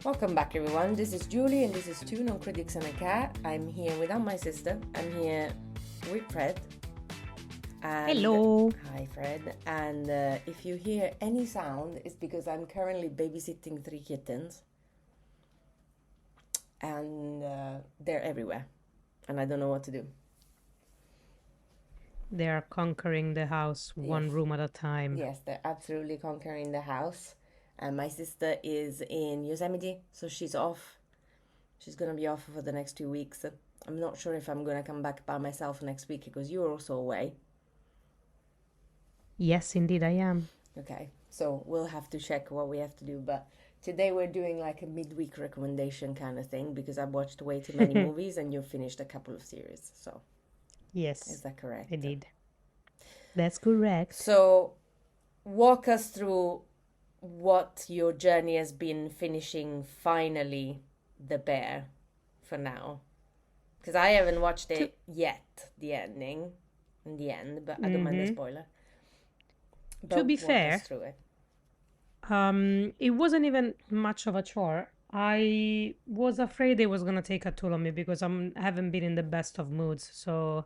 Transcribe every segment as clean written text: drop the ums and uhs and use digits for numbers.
Welcome back, everyone. This is Julie, and this is Two Non-Critics and a Cat. I'm here without my sister. I'm here with Fred. And Hello. Hi, Fred. And if you hear any sound, it's because I'm currently babysitting 3 kittens. And they're everywhere. And I don't know what to do. They are conquering the house one room at a time. Yes, they're absolutely conquering the house. And my sister is in Yosemite, so she's off. She's going to be off for the next 2 weeks. I'm not sure if I'm going to come back by myself next week because you're also away. Yes, indeed I am. Okay, so we'll have to check what we have to do. But today we're doing like a midweek recommendation kind of thing because I've watched way too many movies and you've finished a couple of series. So, Yes, is that correct? I did. That's correct. So, walk us through what your journey has been finishing finally The Bear for now. Because I haven't watched it yet, the ending, in the end, but I don't mind the spoiler. But To be walk fair, us through it. it wasn't even much of a chore. I was afraid it was gonna take a toll on me because I haven't been in the best of moods. So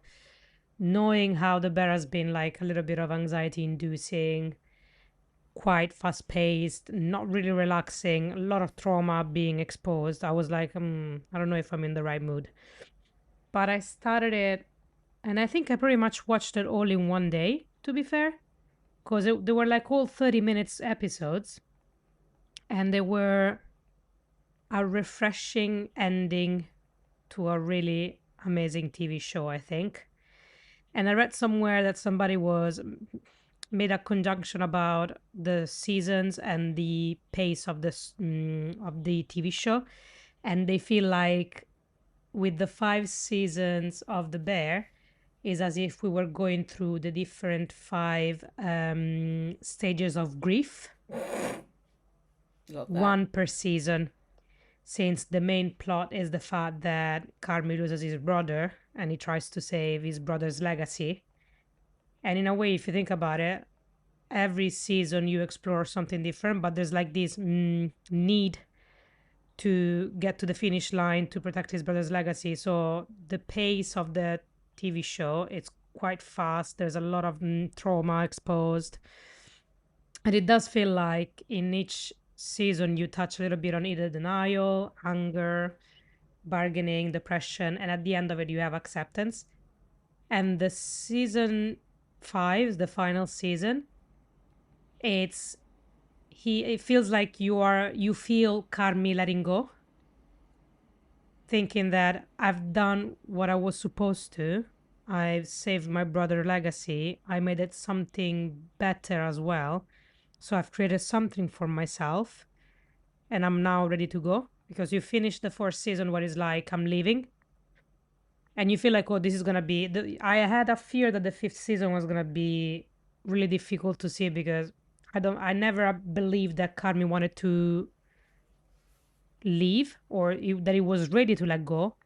knowing how The Bear has been like a little bit of anxiety inducing, quite fast paced, not really relaxing, a lot of trauma being exposed, I was like, I don't know if I'm in the right mood. But I started it, and I think I pretty much watched it all in one day, to be fair, because they were like all 30 minutes episodes, and they were a refreshing ending to a really amazing TV show, I think. And I read somewhere that somebody was made a conjunction about the seasons and the pace of of the TV show, and they feel like with the 5 seasons of The Bear is as if we were going through the different 5 stages of grief, Love that. one per season, since the main plot is the fact that Carmi loses his brother and he tries to save his brother's legacy. And in a way, if you think about it, every season you explore something different, but there's like this need to get to the finish line to protect his brother's legacy. So the pace of the TV show, it's quite fast. There's a lot of trauma exposed. And it does feel like in each season you touch a little bit on either denial, anger, bargaining, depression, and at the end of it you have acceptance. And the season 5, the final season, it feels like you feel Carmi letting go, thinking that I've done what I was supposed to. I've saved my brother's legacy. I made it something better as well. So I've created something for myself, and I'm now ready to go. Because you finish the 4th season where it's like I'm leaving, and you feel like, oh, this is gonna be. I had a fear that the 5th season was gonna be really difficult to see because I never believed that Carmi wanted to leave or that he was ready to let go.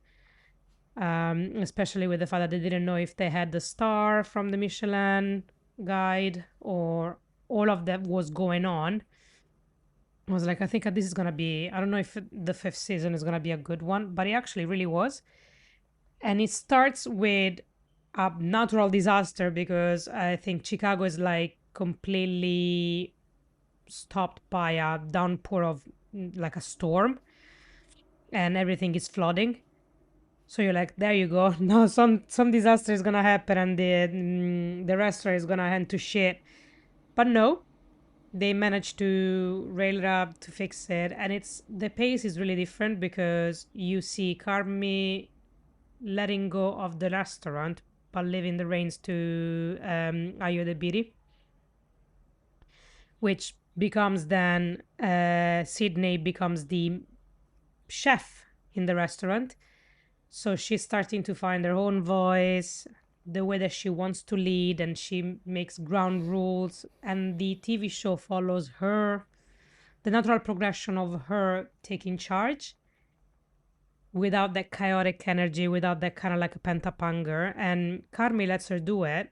Especially with the fact that they didn't know if they had the star from the Michelin guide or all of that was going on. I was like, I think this is gonna be. I don't know if the 5th season is gonna be a good one, but it actually really was. And it starts with a natural disaster because I think Chicago is like completely stopped by a downpour of like a storm, and everything is flooding. So you're like, there you go. Now some disaster is gonna happen, and the restaurant is gonna end to shit. But no, they managed to rail it up to fix it, and the pace is really different because you see Carmi letting go of the restaurant but leaving the reins to Ayo Debiri, which becomes then Sydney becomes the chef in the restaurant. So she's starting to find her own voice, the way that she wants to lead, and she makes ground rules. And the TV show follows her, the natural progression of her taking charge without that chaotic energy, without that kind of like a pent up anger. And Carmi lets her do it.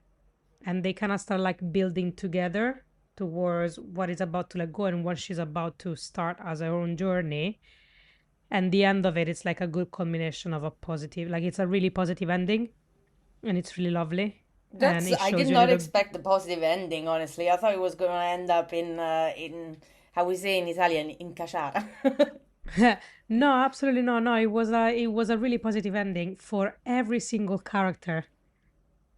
And they kind of start like building together towards what is about to let go and what she's about to start as her own journey. And the end of it, it's like a good culmination of a positive, like it's a really positive ending, and it's really lovely. And it I did shows you a not little. expect the positive ending, honestly. I thought it was going to end up in how we say in Italian, in cacciara. No, absolutely no, no. It was a really positive ending for every single character,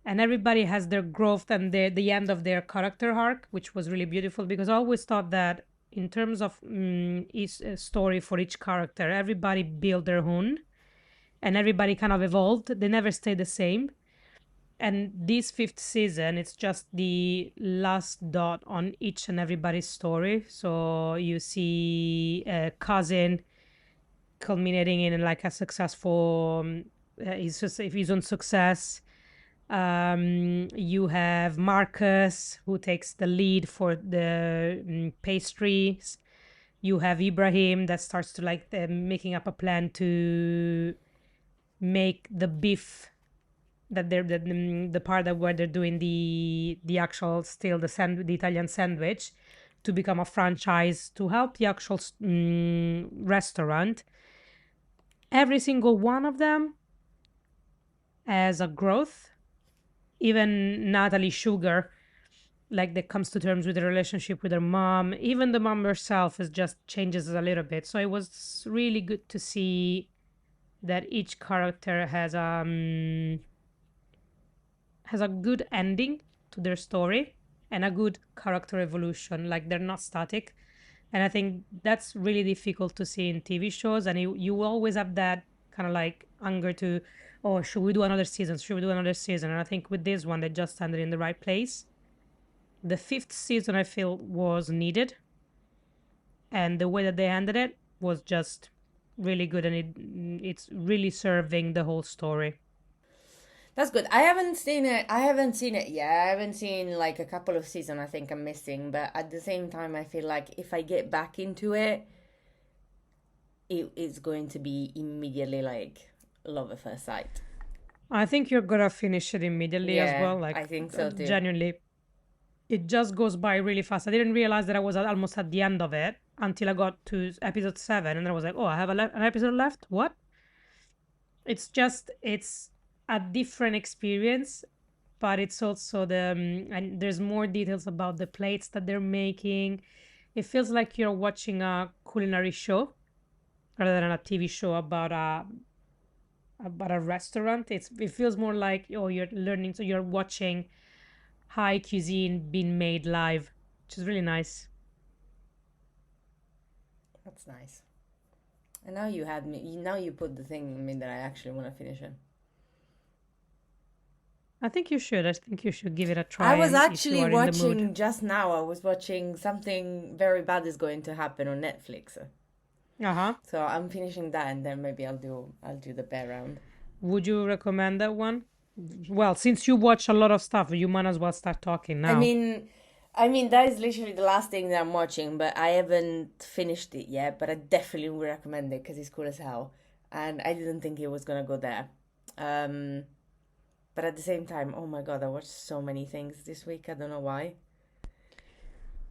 and everybody has their growth and the end of their character arc, which was really beautiful, because I always thought that in terms of each story for each character, everybody built their own, and everybody kind of evolved. They never stayed the same. And this fifth season, it's just the last dot on each and everybody's story. So you see a cousin culminating in like a successful, he's just if he's on success. You have Marcus, who takes the lead for the pastries. You have Ibrahim that starts to like making up a plan to make the beef, that they're the part that where they're doing the actual still the Italian sandwich, to become a franchise to help the actual restaurant. Every single one of them has a growth. Even Natalie Sugar, like that comes to terms with the relationship with her mom. Even the mom herself is just changes a little bit. So it was really good to see that each character has a good ending to their story and a good character evolution. Like they're not static. And I think that's really difficult to see in TV shows. And you always have that kind of like hunger to, oh, should we do another season? Should we do another season? And I think with this one, they just landed in the right place. The fifth season, I feel, was needed. And the way that they ended it was just really good. And it's really serving the whole story. That's good. I haven't seen it. I haven't seen it yet. I haven't seen like a couple of seasons I think I'm missing. But at the same time, I feel like if I get back into it, it is going to be immediately like love at first sight. I think you're gonna finish it immediately as Yeah, well. Like, I think so too. genuinely, it just goes by really fast. I didn't realize that I was almost at the end of it until I got to episode 7, and then I was like, oh, I have an episode left? What? It's a different experience, but it's also and there's more details about the plates that they're making. It feels like you're watching a culinary show rather than a TV show about a restaurant. It feels more like, oh, you're learning, so you're watching high cuisine being made live, which is really nice. That's nice. And now you had me. Now you put the thing in me that I actually want to finish it. I think you should. I think you should give it a try. I was if you actually are in the mood. watching just now. I was watching something very bad is going to happen on Netflix. Uh-huh. So I'm finishing that, and then maybe I'll do the bear round. Would you recommend that one? Well, since you watch a lot of stuff, you might as well start talking now. I mean that is literally the last thing that I'm watching, but I haven't finished it yet. But I definitely would recommend it because it's cool as hell, and I didn't think it was gonna go there. But at the same time, oh my god, I watched so many things this week. I don't know why.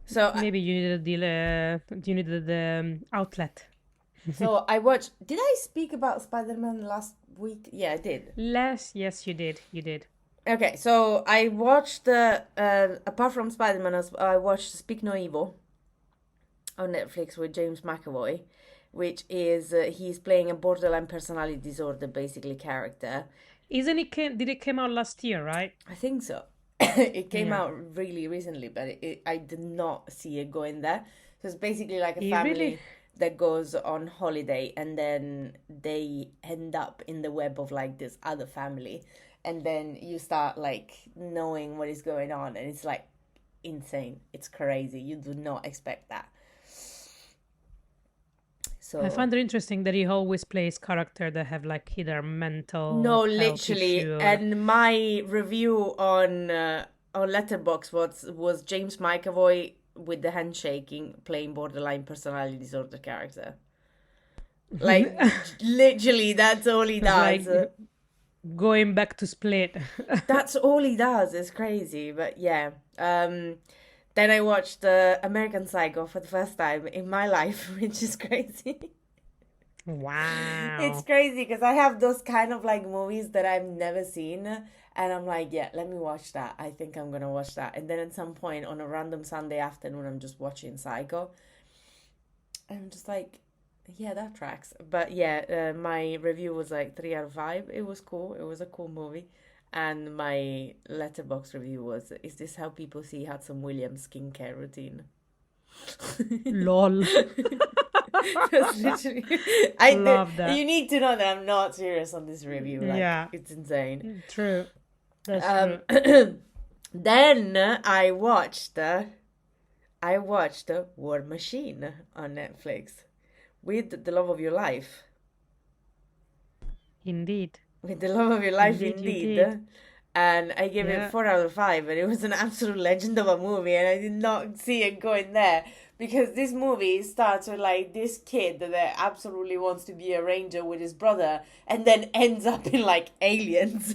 So Maybe you needed the outlet. so I watched. Did I speak about Spider-Man last week? Yeah, I did. Yes, you did. You did. Okay, so I watched apart from Spider-Man, I watched Speak No Evil on Netflix with James McAvoy, which is he's playing a borderline personality disorder basically character. Isn't it? Did it came out last year, right? I think so. It came Yeah. out really recently, but I did not see it going there. So it's basically like a You family really? that goes on holiday and then they end up in the web of like this other family. And then you start like knowing what is going on, and it's like insane. It's crazy. You do not expect that. I So find it interesting that he always plays character that have like either mental no, health literally. issue or... And my review on Letterboxd was James McAvoy with the handshaking playing borderline personality disorder character. Like literally, that's all he does. like going back to Split. That's all he does. It's crazy, but yeah. Then I watched American Psycho for the first time in my life, which is crazy. It's Wow. crazy because I have those kind of like movies that I've never seen, and I'm like, yeah, let me watch that. I think I'm gonna watch that. And then at some point on a random Sunday afternoon, I'm just watching Psycho, and I'm just like, yeah, that tracks. But yeah, my review was like 3 out of 5. It was cool. It was a cool movie. And my letterbox review was, is this how people see Hudson Williams' skincare routine? Lol. That's literally, Love that. you need to know that I'm not serious on this review. Like, Yeah, it's insane. true. That's Um, true. then I watched War Machine on Netflix with the love of your life. Indeed. With the love of your life, Indeed, you indeed. did. And I gave it Yeah. 4 out of 5, and it was an absolute legend of a movie, and I did not see it going there because this movie starts with like this kid that absolutely wants to be a ranger with his brother, and then ends up in like aliens.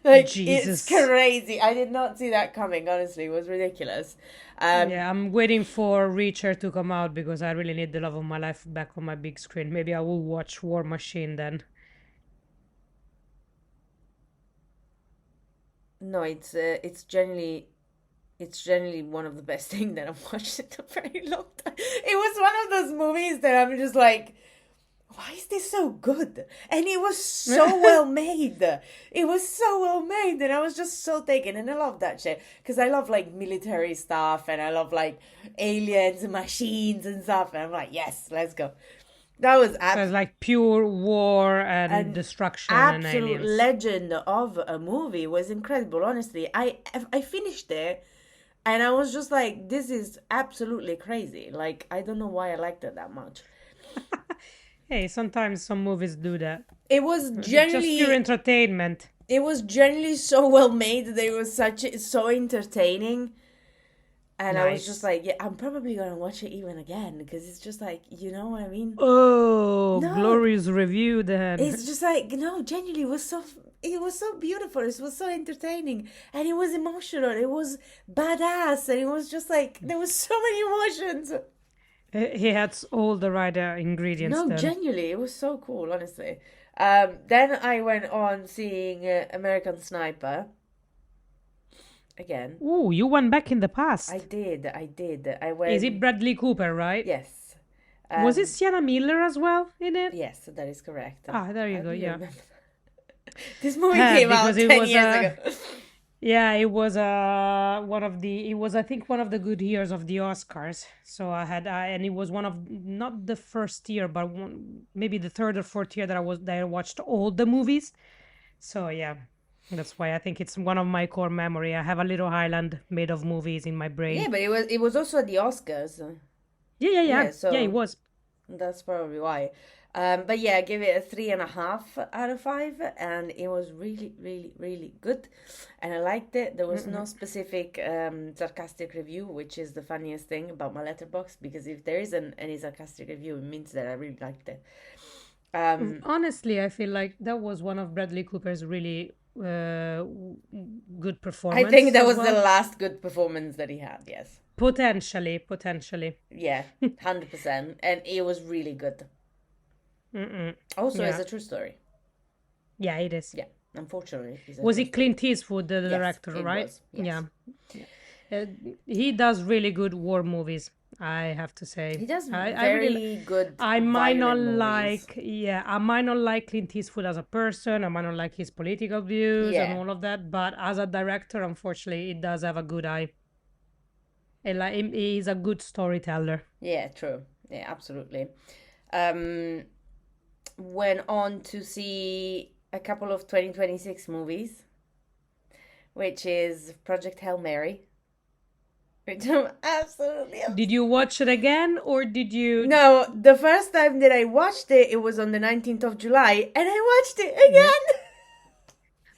Like, it's Jesus. crazy. I did not see that coming. Honestly, it was ridiculous. Um, Yeah, I'm waiting for Reacher to come out because I really need the love of my life back on my big screen. Maybe I will watch War Machine then. no, it's generally one of the best things that I've watched in a very long time. It was one of those movies that I'm just like, why is this so good? And it was so well made. It was so well made, and I was just so taken. And I love that shit because I love like military stuff, and I love like aliens and machines and stuff. And I'm like, yes, let's go. That was So it's like pure war and an destruction and absolute aliens. legend of a movie. It was incredible. Honestly, I finished it, and I was just like, this is absolutely crazy. Like, I don't know why I liked it that much. Hey, sometimes some movies do that. It was Just pure generally entertainment. it was generally so well made that it was so entertaining, and I was just Nice. like, yeah, I'm probably gonna watch it even again because it's just like, you know what I mean? Oh, No, glorious review it's then. just like, no, genuinely, it was so beautiful, it was so entertaining, and it was emotional, it was badass, and it was just like there was so many emotions. He had all the right ingredients No, then. genuinely, it was so cool, honestly. Then I went on seeing American Sniper again. Ooh, you went back in the I past. did, I did. I Is it went, Bradley Cooper, right? yes. Was it Um, Sienna Miller as well in it? yes, that is correct. Ah, there you How go, do you yeah. remember that? This movie came Because out it 10 was years ago. yeah, it was it was I think one of the good years of the Oscars. So and it was one of not the first year, but maybe the third or fourth year that I watched all the movies. So yeah, that's why I think it's one of my core memory. I have a little island made of movies in my Yeah, brain. but it was also at the Oscars. Yeah, yeah, yeah. Yeah, Yeah, it so was. that's probably why. But yeah, I give it a 3.5 out of 5, and it was really, really, really good, and I liked it. There was no Mm-mm. specific sarcastic review, which is the funniest thing about my letterbox, because if there isn't any sarcastic review, it means that I really liked it. Um, Honestly, I feel like that was one of Bradley Cooper's really good I think performance that as was the well. last good performance that he had. Yes, Potentially, potentially. yeah, 100%, and it was really good. Mm-mm. Also, it's Yeah, a true story. yeah, it is. Yeah, unfortunately, it's a Was true it story. Clint Eastwood, the Yes, director, it right? was. Yeah. Yes. Yeah. Uh, he does really good war movies, I have to He say. does I really, very good I might not violent movies. like, yeah, I might not like Clint Eastwood as a person. I might not like his political views and Yeah, all of that, but as a director, unfortunately, he does have a good eye. And like, he's a good storyteller. yeah, true. Yeah, absolutely. Um, went on to see a couple of 2026 movies, which is Project Hail Mary, which I'm absolutely Did you watch it again, or did you? No, the first time that I watched it, it was on the 19th of July, and I watched it Yeah, again.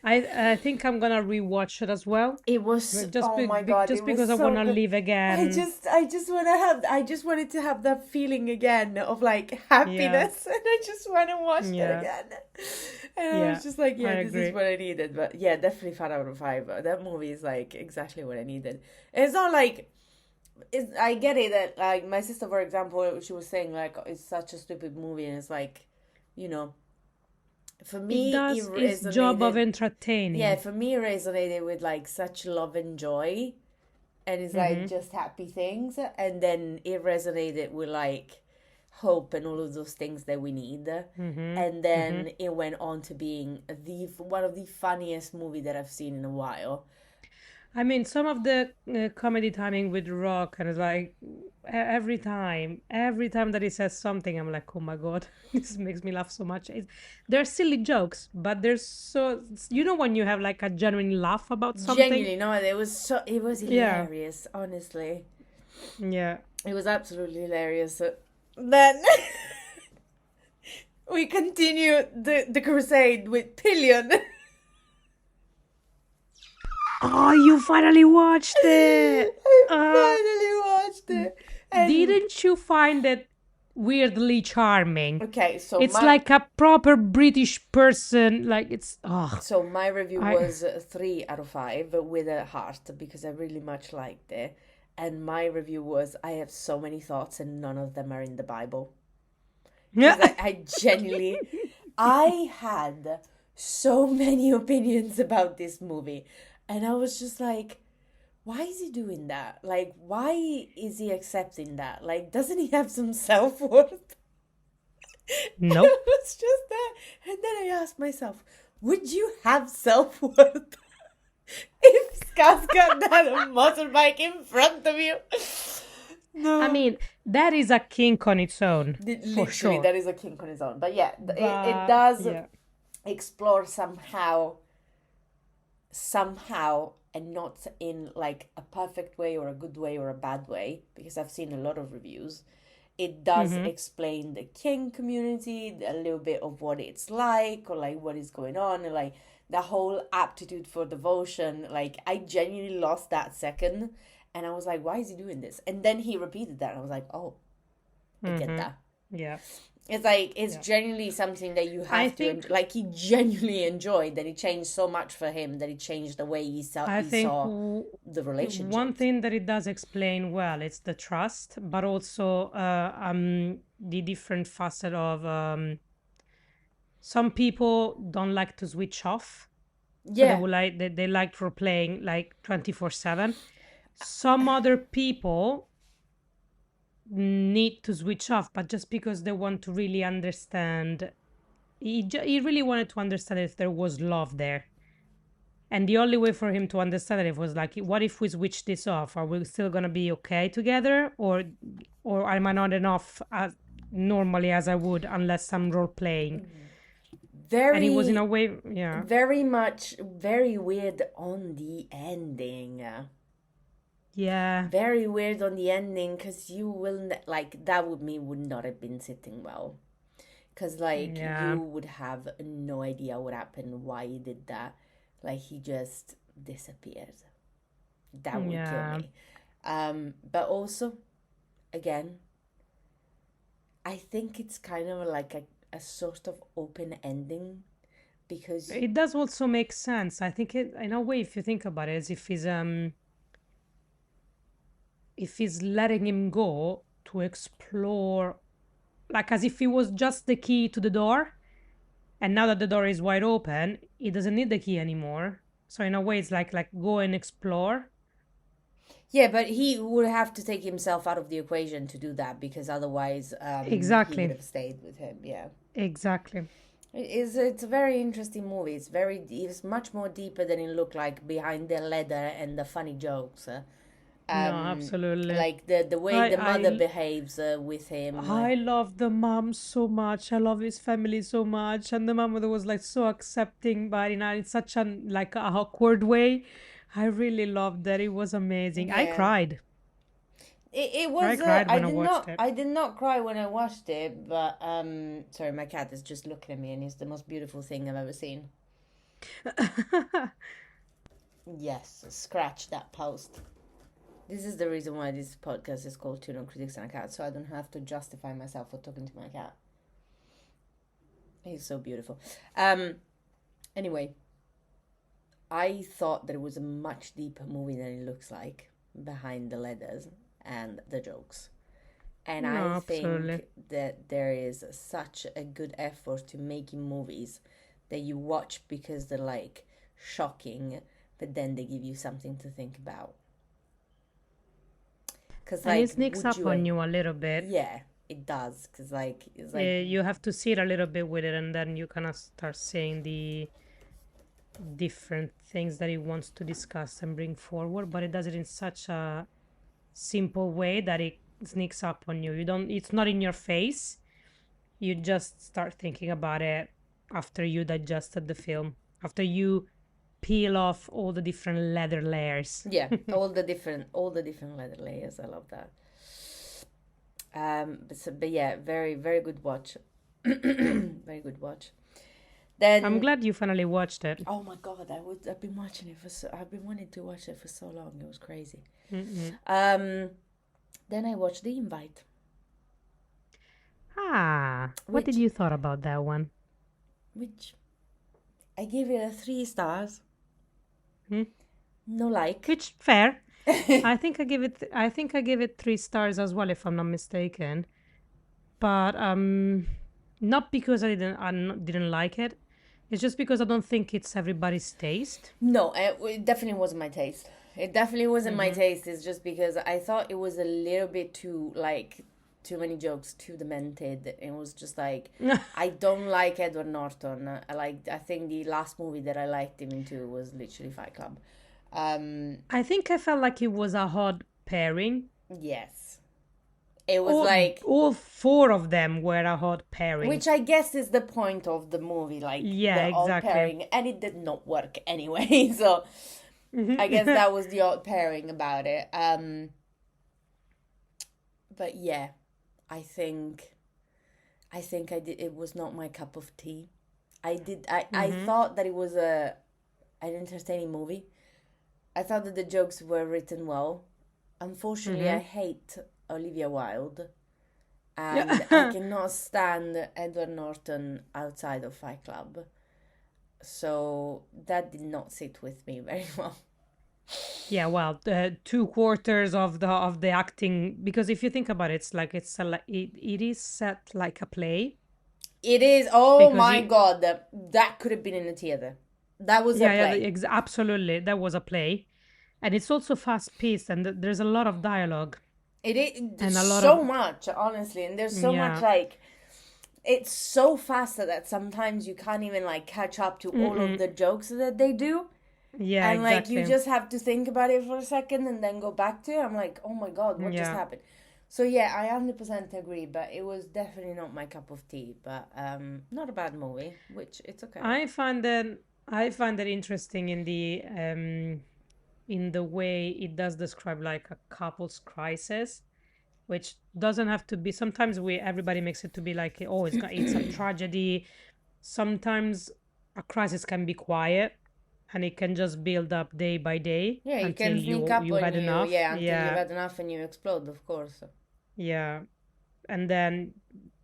I think I'm gonna rewatch it as well. It was, Just oh my God, it just was because I so wanna good. live I again. just I just want to have I just wanted to have that feeling again of like Yeah, happiness, and I just want to watch that yeah, again. And I yeah. was just like, I yeah, this is agree. what I needed. But yeah, definitely 5 out of 5. That movie is like exactly what I needed. And it's not like I get it that like my sister, for example, she was saying like it's such a stupid movie, and it's like, you know, for It me it does its job of resonated. Yeah, entertaining. for me it resonated with like such love and joy, and it's like Mm-hmm. just happy things, and then it resonated with like hope and all of those things that we need. Mm-hmm. And Mm-hmm. then it went on to being the one of the funniest movie that I've seen in a while. I mean, some of the comedy timing with Rock, and it's like every time that he says something, I'm like, oh my God, this makes me laugh so much. They're silly jokes, but they're so, you know, when you have like a genuine laugh about something? Genuinely, no, it was Yeah, hilarious, honestly. yeah. It was absolutely hilarious. Then we continue the crusade with Pillion. Oh, you finally watched it. Uh, I finally watched it. And didn't you find it weirdly charming? okay, It's like a proper British person. Like it's, oh, so my review I, was 3 out of 5 with a heart because I really much liked it. And my review was I have so many thoughts and none of them are in the Bible. Because yeah. I genuinely, I had so many opinions about this movie. And I was just like, why is he doing that? Like, why is he accepting that? Like, doesn't he have some self worth? Nope. It was just that. And then I asked myself, would you have self worth if Skarsgård had a motorbike in front of you? No. I mean, that is a kink on its own, for Literally, sure. that is a kink on his own. But yeah, it But does yeah, explore somehow, and not in like a perfect way or a good way or a bad way, because I've seen a lot of reviews. It does mm-hmm. explain the king community, a little bit of what it's like, or like what is going on, and like the whole aptitude for devotion. Like I genuinely lost that second, and I was like, why is he doing this? And then he repeated that, and I was like, oh, I get that. Yeah, It's like it's yeah. genuinely something that you I have to think, like. He genuinely enjoyed that. It changed so much for him that it changed the way I he think saw the one relationships. thing that it does explain well, it's the trust, but also the different facet of some people don't like to switch off, so they Yeah, would like they like for playing like 24/7. Some other people need to switch off, but just because they want to really understand, he really wanted to understand if there was love there. And the only way for him to understand it was like, what if we switch this off? Are we still gonna be okay together, or am I not enough as normally as I would unless I'm role playing? And it was in a very, way, yeah, very much, very weird on the ending. yeah, Very weird on the ending because you will like that would not have been sitting well. Because like you yeah, would have no idea what happened, why he did that. Like he just disappeared. That would kill yeah. me. But also, again, I think it's kind of like a sort of open ending because It does also make sense. I think it, in a way, if you think about it, as if he's letting him go to explore, like as if he was just the key to the door, and now that the door is wide open, he doesn't need the key anymore. So in a way, it's like go and explore. yeah, but he would have to take himself out of the equation to do that because otherwise he would Exactly, have stayed with him. Yeah. exactly. It's a very interesting movie. It's much more deeper than it looked like behind the leather and the funny jokes. No, Um, absolutely. like the way I the mother I behaves with him. I love the mom so much. I love his family so much, and the mom was like so accepting, but in such an like a awkward way. I really loved that. It was amazing. I Yeah, cried. it I was. cried when I watched it. I did not cry when I watched it, but sorry, my cat is just looking at me, and it's the most beautiful thing I've ever seen. Yes, scratch that post. This is the reason why this podcast is called Tune on Critics and a Cat, so I don't have to justify myself for talking to my cat. He's so beautiful. Anyway, I thought that it was a much deeper movie than it looks like behind the letters. and the jokes. And No, I absolutely. think that there is such a good effort to making movies that you watch because they're like shocking, but then they give you something to think about. Because, And it like, sneaks would up you? on you a little bit. Yeah, it does. Because, like, it's like, You have to sit a little bit with it, and then you kind of start saying the different things that he wants to discuss and bring forward, but it does it in such a simple way that it sneaks up on you. You don't, it's not in your face. You just start thinking about it after you digested the film, after you peel off all the different leather layers. yeah, all the different leather layers. I love that. But yeah, very, very good watch. Very good watch. I'm Then, glad you finally watched it. oh my God, I've been watching it I've been wanting to watch it for so long. It was crazy. Mm-mm. Then I watched The Invite, What did which you thought about that one? which I gave it a 3 stars. Hmm? No like. Which fair. I think I give it 3 stars as well, if I'm not mistaken. But not because didn't like it. It's just because I don't think it's everybody's taste. No, it definitely wasn't my taste. It definitely wasn't my Mm-hmm. taste. It's just because I thought it was a little bit too, like, too many jokes, too demented. It was just like, I don't like Edward Norton. I think the last movie that I liked him into was literally Fight Club. I think I felt like it was a odd pairing. Yes. It was like, All four of them were a odd pairing. which I guess is the point of the movie, like Yeah, the odd exactly. pairing, and it did not work anyway. So I guess that was the odd pairing about it. But yeah, I think I did. It was not my cup of tea. I thought that it was an entertaining movie. I thought that the jokes were written well. Unfortunately, I hate Olivia Wilde, and I cannot stand Edward Norton outside of Fight Club. So that did not sit with me very well. Yeah, well, 2/4 of the acting, because if you think about it, it's like it is set like a play. It is. Oh Because my God, that could have been in a theater. That was a play. absolutely, that was a play, and it's also fast paced, and there's a lot of dialogue It is and a lot so of much, honestly, and there's so much yeah. like it's so fast that sometimes you can't even like catch up to all of the jokes that they do. Yeah, And like you exactly. just have to think about it for a second and then go back to it. I'm like, oh my God, what just Yeah. happened? So yeah, I 100% agree, but it was definitely not my cup of tea. But not a bad movie, which it's okay. I find that interesting in the way it does describe like a couple's crisis, which doesn't have to be. Sometimes we everybody makes it to be like, oh, it's a tragedy. Sometimes a crisis can be quiet, and it can just build up day by day Yeah, you until can sneak up you on had you, enough. yeah, until you've Yeah, had enough and you explode, of course. yeah. And then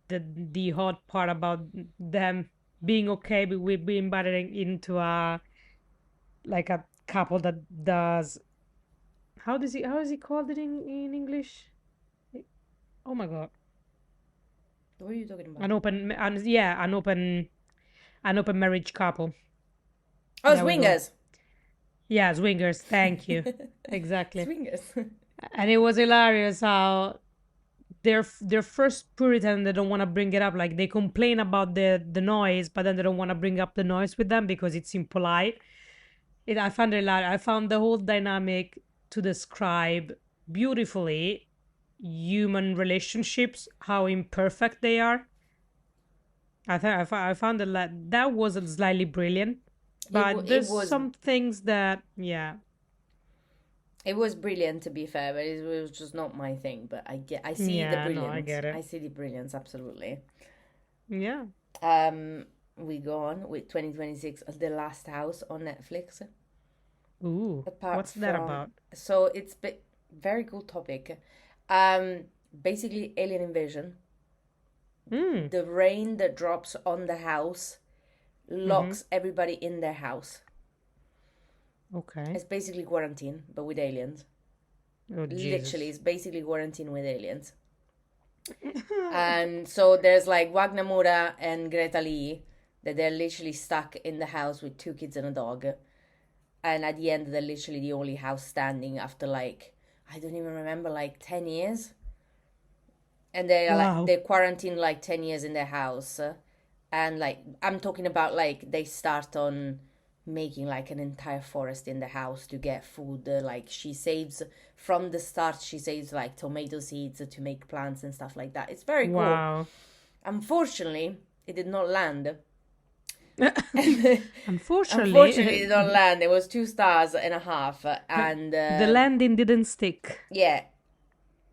the hard part about them being okay with being battered into a like a couple that does how is he called it in English? Oh my God. What are you talking about? An open yeah, an open marriage couple. Oh, There we go. swingers. Yeah, swingers, thank you. Exactly. Swingers. And it was hilarious how they're first Puritan, they don't want to bring it up. Like they complain about the noise, but then they don't want to bring up the noise with them because it's impolite. I found it hilarious. I found the whole dynamic to describe beautifully human relationships, how imperfect they are. I found it like that was slightly brilliant, but It there's was some things that yeah. it was brilliant, to be fair, but it was just not my thing. But I see the Yeah, no, I brilliance. get it. I see the brilliance, absolutely. Yeah. We go on with 2026, The Last House on Netflix. Ooh, Apart what's that from, about? so it's very cool topic. Basically alien invasion. Mm, The rain that drops on the house locks everybody in their house. okay. It's basically quarantine, but with aliens. Oh, Literally, Jesus. it's basically Quarantine with Aliens. And so there's like Wagner Moura and Greta Lee that they're literally stuck in the house with 2 kids and a dog. And at the end, they're literally the only house standing after like, I don't even remember, like 10 years. And Wow. they're quarantined like 10 years in their house. And like, I'm talking about like they start on making like an entire forest in the house to get food. Like she saves from the start, she saves like tomato seeds to make plants and stuff like that. It's very cool. Wow. Unfortunately, it did not land. Unfortunately, it Unfortunately, did not land. It was 2.5 stars, and the landing didn't stick. yeah,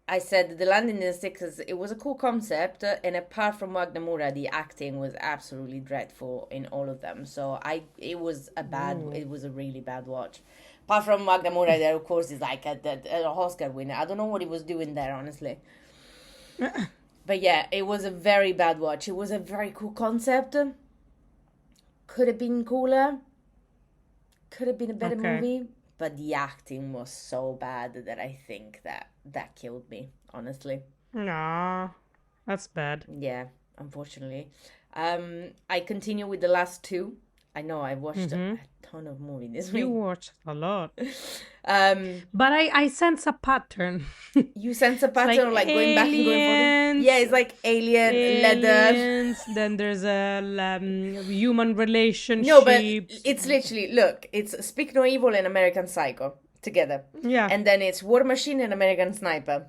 I said the landing in the sixes. It was a cool concept, and apart from Wagner Moura, the acting was absolutely dreadful in all of them. So it was Ooh. it was a really bad watch. Apart from Wagner Moura, there of course is like an Oscar winner. I don't know what he was doing there, honestly. But yeah, it was a very bad watch. It was a very cool concept. Could have been cooler. Could have been a better Okay. movie, but the acting was so bad that I think that killed me, honestly. Nah, that's bad. Yeah, unfortunately. I continue with the last two. I know I watched a Mm-hmm. ton of movies this You week. watched a lot. Um, But I sense a pattern. you sense a It's like pattern of like going back and going forward. Yeah, aliens, it's like Alien, Leather. aliens, then there's a human No, but relationships. it's literally look. It's Speak No Evil and American Psycho together, Yeah. and then it's War Machine and American Sniper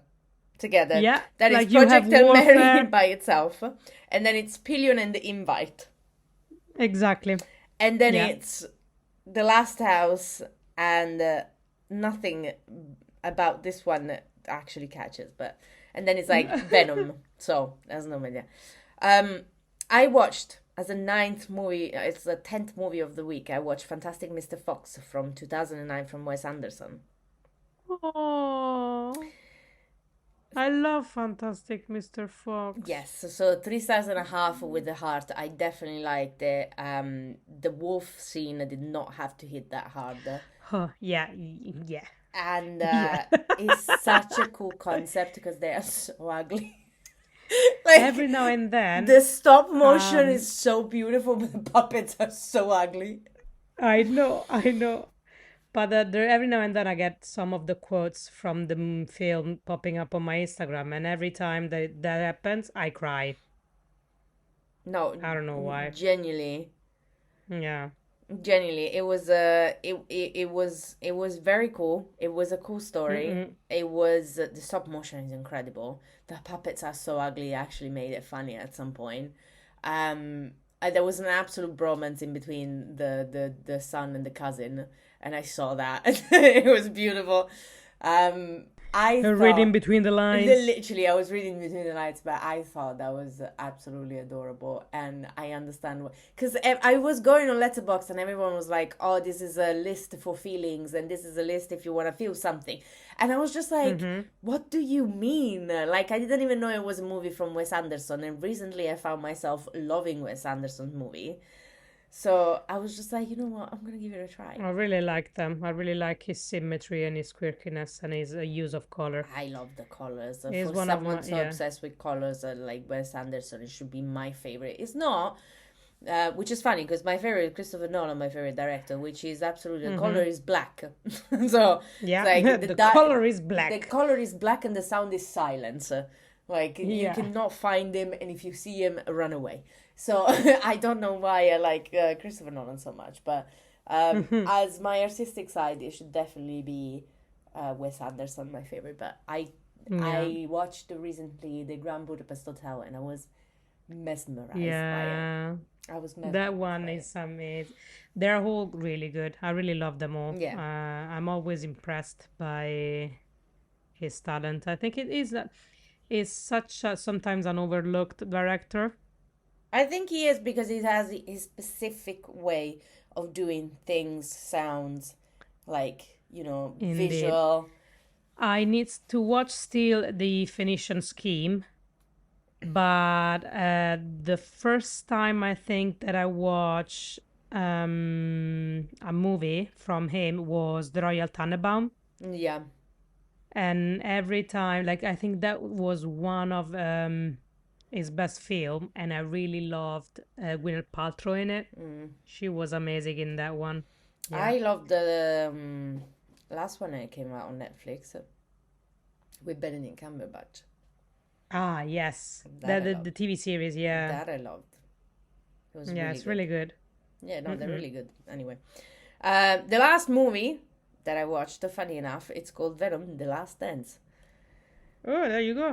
together. Yeah, That is like you have Project Hail Mary warfare. by itself, and then it's Pillion and the Invite, Exactly. and then Yeah. it's The Last House, and nothing about this one actually catches, but and then it's like Venom. So that's no idea. I watched as a ninth movie. It's the 10th movie of the week. I watched Fantastic Mr. Fox from 2009 from Wes Anderson. Oh, I love Fantastic Mr. Fox. Yes, so 3.5 stars with the heart. I definitely liked it. The wolf scene did not have to hit that hard, Huh, yeah, yeah, and yeah. it's such a cool concept because they are so ugly. Like Every now and then, the stop motion um, is so beautiful, but the puppets are so ugly. I know. But there, every now and then I get some of the quotes from the film popping up on my Instagram, and every time that happens, I cry. No, I don't know why. genuinely, Yeah. genuinely, it was very cool. It was a cool story. Mm-mm. It was the stop motion is incredible. The puppets are so ugly. It actually made it funny at some point. There was an absolute bromance in between the son and the cousin, and I saw that. It was beautiful. I Reading thought between the lines. literally I was reading between the lines, but I thought that was absolutely adorable, and I understand what, because I was going on Letterboxd and everyone was like, "Oh, this is a list for feelings, and this is a list if you want to feel something," and I was just like, Mm-hmm. "What do you mean?" Like I didn't even know it was a movie from Wes Anderson, and recently I found myself loving Wes Anderson's movie, so I was just like, you know what, I'm gonna give it a try. I really like them. I really like his symmetry and his quirkiness and his use of color. I love the colors. He's For one of someone my, so yeah. obsessed with colors like Wes Anderson, it should be my favorite. It's not, which is funny because my favorite is Christopher Nolan, my favorite director, which is absolutely the color Mm-hmm. is black. So Yeah. it's like The color is the black. color is black and the sound is silence. Like you Yeah. cannot find him, and if you see him, run away. So I don't know why I like Christopher Nolan so much, but Mm-hmm. as my artistic side, it should definitely be Wes Anderson, my favorite. But Yeah. I watched recently the Grand Budapest Hotel, and I was mesmerized by it. Yeah. I was That mesmerized one by it. is amazing. They're all really good. I really love them all. Yeah. I'm always impressed by his talent. I think it is such a, sometimes an overlooked director. I think he is because he has his specific way of doing things, sounds, like, Indeed. visual. I need to watch still the Phoenician Scheme, but the first time I think that I watched a movie from him was The Royal Tannenbaum, Yeah. And every time, like, I think that was one of his best film, and I really loved Gwyneth Paltrow in it. She was amazing in that one. Yeah. I loved the last one that came out on Netflix with Benedict Cumberbatch. Ah, yes. That I The loved. TV series, yeah. That I loved. It was Yeah, really it's good. really good. Yeah, no, they're really good. Anyway, the last movie that I watched, funny enough, it's called Venom: The Last Dance. Oh, there you go.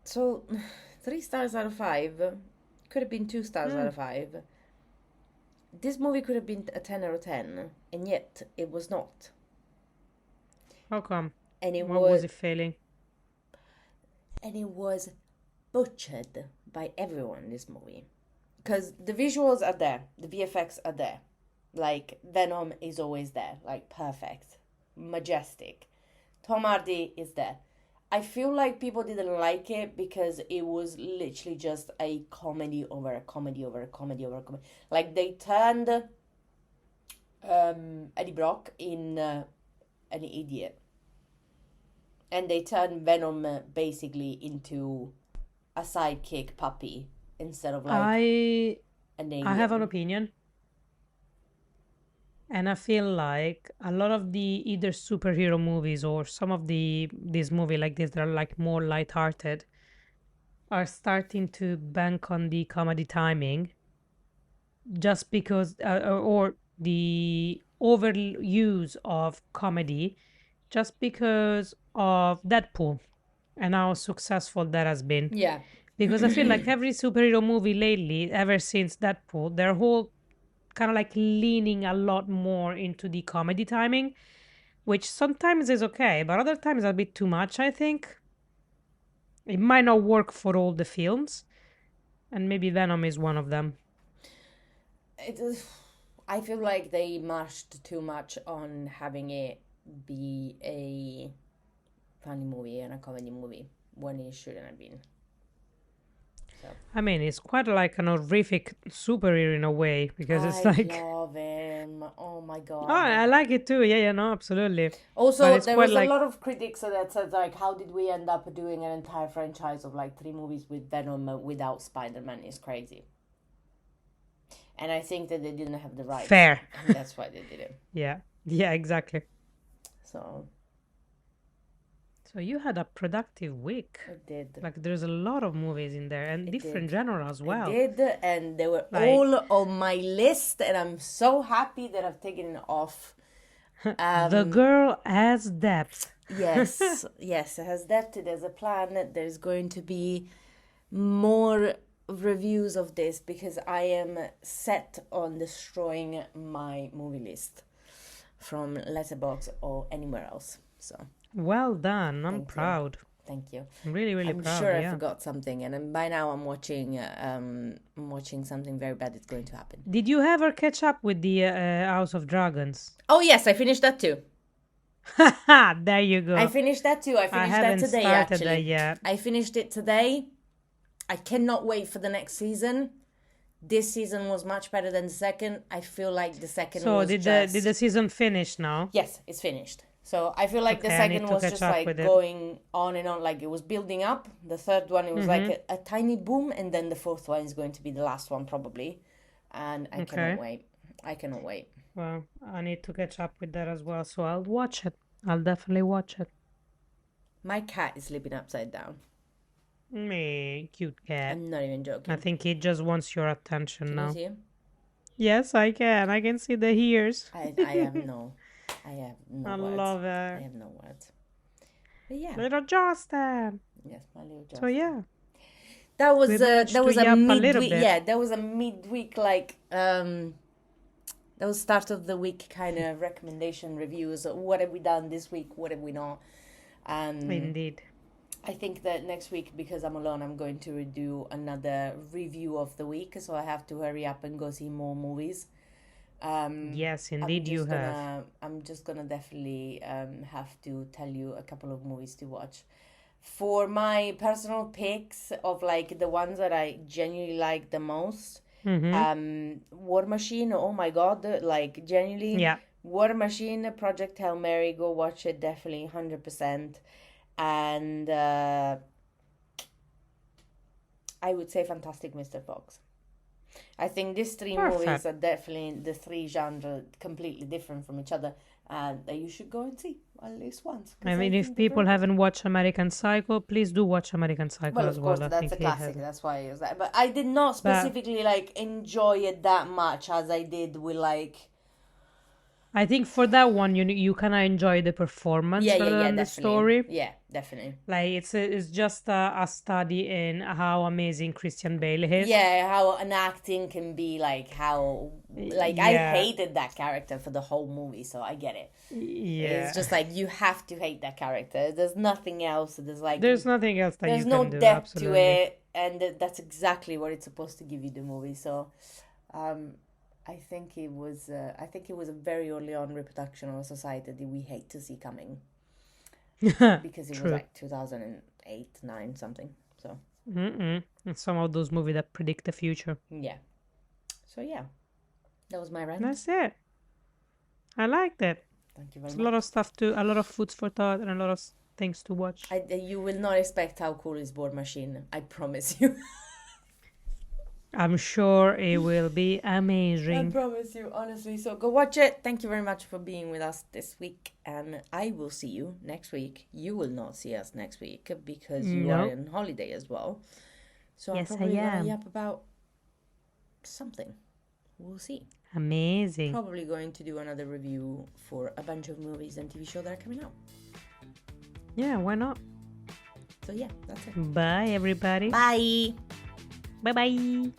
So 3 stars out of 5. Could have been 2 stars out of 5. This movie could have been a 10 out of 10, and yet it was not. How come? And it What was, was it failing? and it was butchered by everyone, this movie. Because the visuals are there, the VFX are there. Like, Venom is always there, like, perfect, majestic. Tom Hardy is there. I feel like people didn't like it because it was literally just a comedy over a comedy over a comedy over a comedy. Like, they turned Eddie Brock in an idiot. And they turned Venom basically into a sidekick puppy instead of like I an alien. have an opinion. And I feel like a lot of the either superhero movies or some of these movies like this that are like more lighthearted are starting to bank on the comedy timing just because or the overuse of comedy just because of Deadpool and how successful that has been. Yeah. Because I feel like every superhero movie lately, ever since Deadpool, their whole kind of like leaning a lot more into the comedy timing, which sometimes is okay, but other times a bit too much, I think. It might not work for all the films, and maybe Venom is one of them. It is, I feel like they mashed too much on having it be a funny movie and a comedy movie when it shouldn't have been. So I mean, it's quite like an horrific superhero in a way, because it's like, love him. Oh my god. oh, I like it too. Yeah, no, absolutely. But Also, it's there quite was like, a lot of critics that said, like, how did we end up doing an entire franchise of like 3 movies with Venom without Spider-Man? It's crazy. And I think that they didn't have the rights. fair. And that's why they did it. Yeah, yeah, exactly. So So you had a productive week. I did. Like, there's a lot of movies in there and different did. genre as well. I did, and they were Like- all on my list, and I'm so happy that I've taken it off. The girl has depth. Yes, yes, it has depth. There's a plan. There's going to be more reviews of this because I am set on destroying my movie list from Letterboxd or anywhere else. So Well done. I'm Thank you. proud. thank you. I'm really, really I'm proud. sure I Yeah. forgot something, and by now I'm watching something very bad is going to happen. Did you ever catch up with the House of Dragons? Oh yes, I finished that too. There you go. I finished that too. I I finished haven't that today, started actually. that yet. I finished it today. I cannot wait for the next season. This season was much better than the second. I feel like the second So was did just... the season finish now? Yes, it's finished. So I feel like the Okay, I need second to was catch just up like with it. going on and on, like it was building up. The third one, it was Mm-hmm. like a tiny boom, and then the fourth one is going to be the last one probably. And I cannot wait. I cannot wait. Well, I need to catch up with that as well. So I'll watch it. I'll definitely watch it. My cat is sleeping upside down. Me, cute cat. I'm not even joking. I think he just wants your attention Can now. you see him? Yes, I can. I can see the ears. I have no I words. love I it. have no words. But yeah, Little Justin. yes, my little So Justin. yeah. That was We managed that to was a yap a little midweek. bit. Yeah, that was a midweek like that was start of the week kind of recommendation reviews. What have we done this week? What have we not? Indeed. I think that next week, because I'm alone, I'm going to do another review of the week. So I have to hurry up and go see more movies. Yes, indeed you have. I'm just gonna definitely have to tell you a couple of movies to watch. For my personal picks of like the ones that I genuinely like the most, Mm-hmm. War Machine. Oh my god! Like genuinely, Yeah. War Machine, Project Hail Mary, go watch it, definitely, 100%. And I would say Fantastic Mr. Fox. I think these three movies Perfect. are definitely the three genres completely different from each other, and that you should go and see at least once. 'Cause I mean, if think they're very people good. haven't watched American Psycho, please do watch American Psycho Well, as of course, well. I that's think a it classic. has. That's why it was that. But I did not But specifically like enjoy it that much as I did with like. I think for that one, you kind of enjoy the performance Yeah, rather than the definitely. story. Yeah, definitely. Like it's just a study in how amazing Christian Bale is. Yeah, how an acting can be like how like I Yeah, hated that character for the whole movie, so I get it. yeah. It's just like you have to hate that character. There's nothing else. There's like There's nothing else that there's you no can do. depth to Absolutely. it, and that's exactly what it's supposed to give you the movie. So, I think it was a very early on reproduction of a society that we hate to see coming because it was True. like 2008, 9 something. So It's some of those movies that predict the future. yeah, so yeah, that was my rant. That's it. I liked it. Thank you very It's a much. lot of stuff to, a lot of foods for thought, and a lot of things to watch. You will not expect how cool is Board Machine. I promise you. I'm sure it will be I amazing. promise you, honestly. So go watch it. Thank you very much for being with us this week. And I will see you next week. You will not see us next week because you are No. on holiday as well. So Yes, I'm I probably going am. to yap about something. We'll see. Amazing. Probably going to do another review for a bunch of movies and TV shows that are coming out. Yeah, why not? So yeah, that's it. Bye, everybody. Bye. Bye bye.